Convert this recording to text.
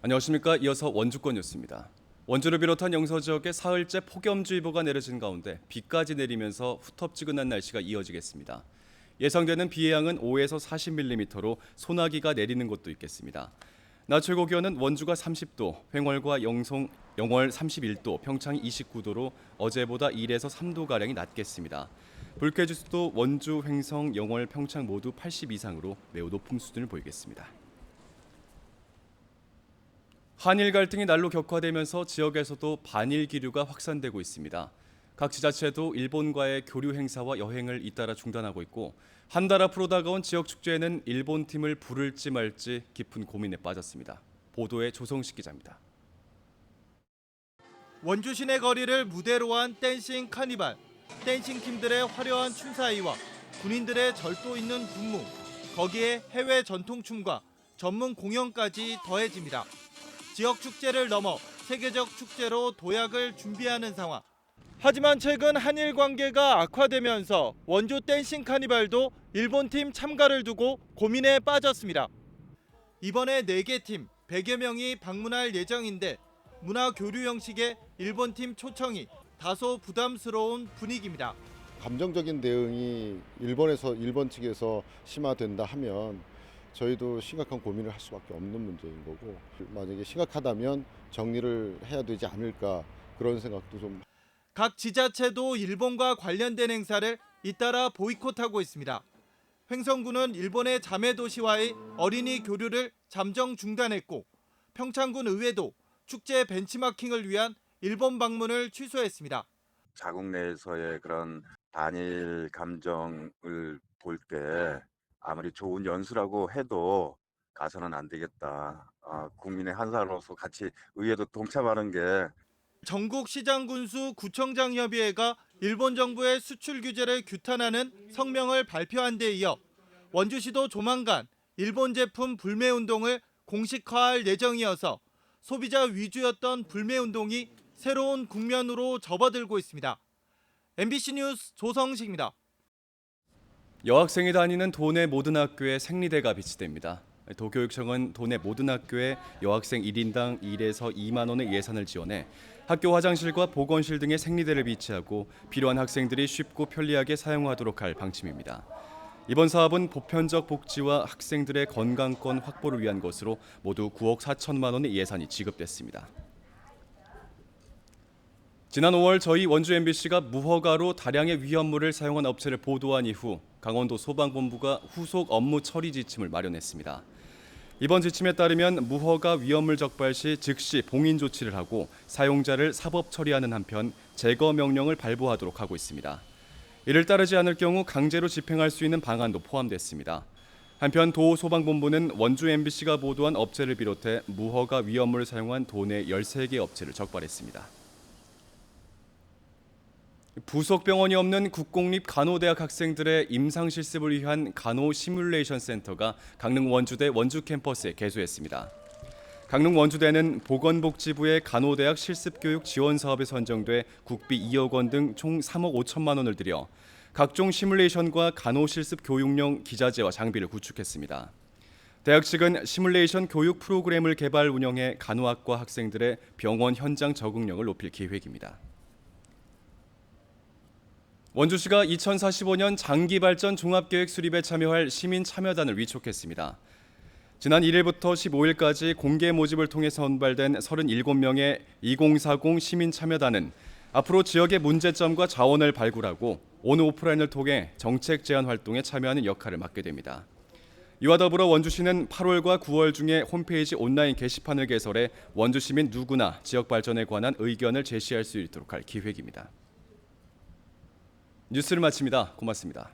안녕하십니까. 이어서 원주권 뉴스입니다. 원주를 비롯한 영서 지역에 사흘째 폭염주의보가 내려진 가운데 비까지 내리면서 후텁지근한 날씨가 이어지겠습니다. 예상되는 비의 양은 5에서 40mm로 소나기가 내리는 곳도 있겠습니다. 낮 최고 기온은 원주가 30도, 횡월과 영월 31도, 평창이 29도로 어제보다 1에서 3도가량이 낮겠습니다. 불쾌지수도 원주, 횡성, 영월, 평창 모두 80 이상으로 매우 높은 수준을 보이겠습니다. 한일 갈등이 날로 격화되면서 지역에서도 반일 기류가 확산되고 있습니다. 각 지자체도 일본과의 교류 행사와 여행을 잇따라 중단하고 있고 한 달 앞으로 다가온 지역 축제에는 일본 팀을 부를지 말지 깊은 고민에 빠졌습니다. 보도에 조성식 기자입니다. 원주 시내 거리를 무대로 한 댄싱 카니발, 댄싱 팀들의 화려한 춤사위와 군인들의 절도 있는 군무, 거기에 해외 전통춤과 전문 공연까지 더해집니다. 지역 축제를 넘어 세계적 축제로 도약을 준비하는 상황. 하지만 최근 한일 관계가 악화되면서 원주 댄싱 카니발도 일본 팀 참가를 두고 고민에 빠졌습니다. 이번에 4개 팀 100여 명이 방문할 예정인데 문화 교류 형식의 일본 팀 초청이 다소 부담스러운 분위기입니다. 감정적인 대응이 일본 측에서 심화된다 하면 저희도 심각한 고민을 할 수밖에 없는 문제인 거고 만약에 심각하다면 정리를 해야 되지 않을까 그런 생각도 좀. 각 지자체도 일본과 관련된 행사를 잇따라 보이콧하고 있습니다. 횡성군은 일본의 자매도시와의 어린이 교류를 잠정 중단했고 평창군 의회도 축제 벤치마킹을 위한 일본 방문을 취소했습니다. 자국 내에서의 그런 반일 감정을 볼 때 아무리 좋은 연수라고 해도 가서는 안 되겠다. 국민의 한 사람으로서 같이 의회도 동참하는 게. 전국시장군수구청장협의회가 일본 정부의 수출 규제를 규탄하는 성명을 발표한 데 이어 원주시도 조만간 일본 제품 불매 운동을 공식화할 예정이어서 소비자 위주였던 불매 운동이 새로운 국면으로 접어들고 있습니다. MBC 뉴스 조성식입니다. 여학생이 다니는 도내 모든 학교에 생리대가 비치됩니다. 도교육청은 도내 모든 학교에 여학생 1인당 1에서 2만 원의 예산을 지원해 학교 화장실과 보건실 등에 생리대를 비치하고 필요한 학생들이 쉽고 편리하게 사용하도록 할 방침입니다. 이번 사업은 보편적 복지와 학생들의 건강권 확보를 위한 것으로 모두 9억 4천만 원의 예산이 지급됐습니다. 지난 5월 저희 원주 MBC가 무허가로 다량의 위험물을 사용한 업체를 보도한 이후 강원도 소방본부가 후속 업무 처리 지침을 마련했습니다. 이번 지침에 따르면 무허가 위험물 적발 시 즉시 봉인 조치를 하고 사용자를 사법 처리하는 한편 제거 명령을 발부하도록 하고 있습니다. 이를 따르지 않을 경우 강제로 집행할 수 있는 방안도 포함됐습니다. 한편 도소방본부는 원주 MBC가 보도한 업체를 비롯해 무허가 위험물을 사용한 도내 13개 업체를 적발했습니다. 부속 병원이 없는 국공립 간호대학 학생들의 임상 실습을 위한 간호 시뮬레이션 센터가 강릉 원주대 원주 캠퍼스에 개소했습니다. 강릉 원주대는 보건복지부의 간호대학 실습교육 지원 사업에 선정돼 국비 2억 원 등 총 3억 5천만 원을 들여 각종 시뮬레이션과 간호 실습 교육용 기자재와 장비를 구축했습니다. 대학 측은 시뮬레이션 교육 프로그램을 개발 운영해 간호학과 학생들의 병원 현장 적응력을 높일 계획입니다. 원주시가 2045년 장기발전 종합계획 수립에 참여할 시민참여단을 위촉했습니다. 지난 1일부터 15일까지 공개 모집을 통해 선발된 37명의 2040 시민참여단은 앞으로 지역의 문제점과 자원을 발굴하고 온 오프라인을 통해 정책 제안 활동에 참여하는 역할을 맡게 됩니다. 이와 더불어 원주시는 8월과 9월 중에 홈페이지 온라인 게시판을 개설해 원주시민 누구나 지역 발전에 관한 의견을 제시할 수 있도록 할 계획입니다. 뉴스를 마칩니다. 고맙습니다.